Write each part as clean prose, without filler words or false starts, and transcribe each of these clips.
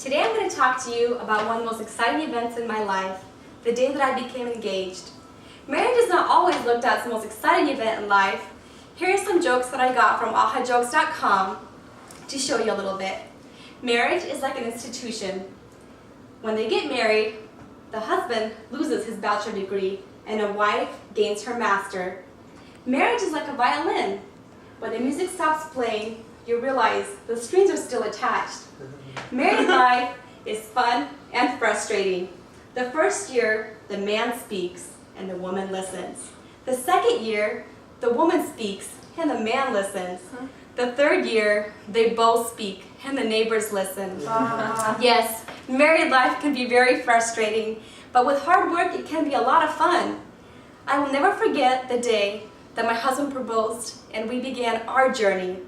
Today I'm going to talk to you about one of the most exciting events in my life, the day that I became engaged. Marriage is not always looked at as the most exciting event in life. Here are some jokes that I got from ahajokes.com to show you a little bit. Marriage is like an institution. When they get married, the husband loses his bachelor degree and a wife gains her master. Marriage is like a violin. When the music stops playing, you realize the strings are still attached. Married life is fun and frustrating. The first year, the man speaks and the woman listens. The second year, the woman speaks and the man listens. The third year, they both speak and the neighbors listen. Yes, married life can be very frustrating, but with hard work, it can be a lot of fun. I will never forget the day that my husband proposed and we began our journey.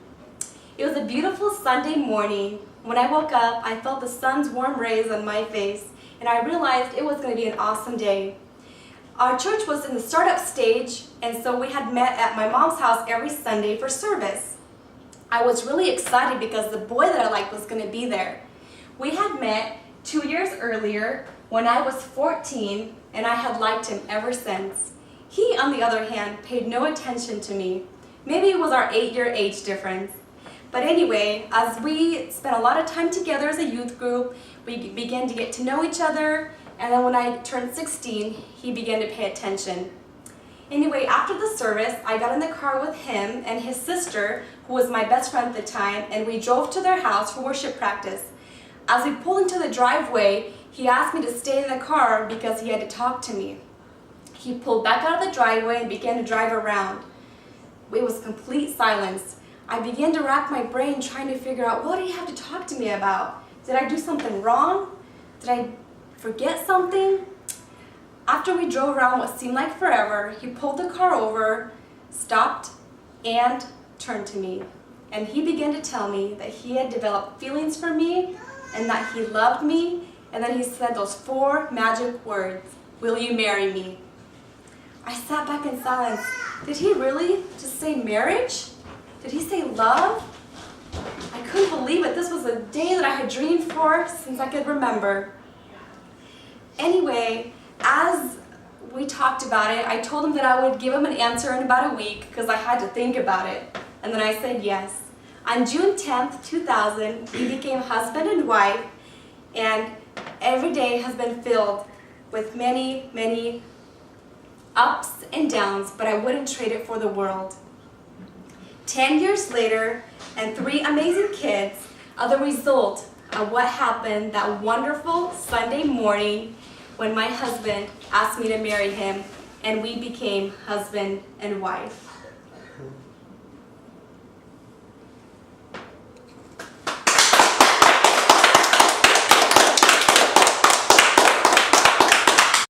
It was a beautiful Sunday morning. When I woke up, I felt the sun's warm rays on my face, and I realized it was going to be an awesome day. Our church was in the startup stage, and so we had met at my mom's house every Sunday for service. I was really excited because the boy that I liked was going to be there. We had met 2 years earlier when I was 14, and I had liked him ever since. He, on the other hand, paid no attention to me. Maybe it was our 8-year age difference. But anyway, as we spent a lot of time together as a youth group, we began to get to know each other, and then when I turned 16, he began to pay attention. Anyway, after the service, I got in the car with him and his sister, who was my best friend at the time, and we drove to their house for worship practice. As we pulled into the driveway, he asked me to stay in the car because he had to talk to me. He pulled back out of the driveway and began to drive around. It was complete silence. I began to rack my brain trying to figure out, what did he have to talk to me about? Did I do something wrong? Did I forget something? After we drove around what seemed like forever, he pulled the car over, stopped, and turned to me. And he began to tell me that he had developed feelings for me and that he loved me, and then he said those 4 magic words, "Will you marry me?" I sat back in silence. Did he really just say marriage? Did he say love? I couldn't believe it. This was a day that I had dreamed for since I could remember. Anyway, as we talked about it, I told him that I would give him an answer in about a week because I had to think about it. And then I said yes. On June 10th, 2000, we became husband and wife, and every day has been filled with many, many ups and downs, but I wouldn't trade it for the world. 10 years later, and 3 amazing kids are the result of what happened that wonderful Sunday morning when my husband asked me to marry him, and we became husband and wife.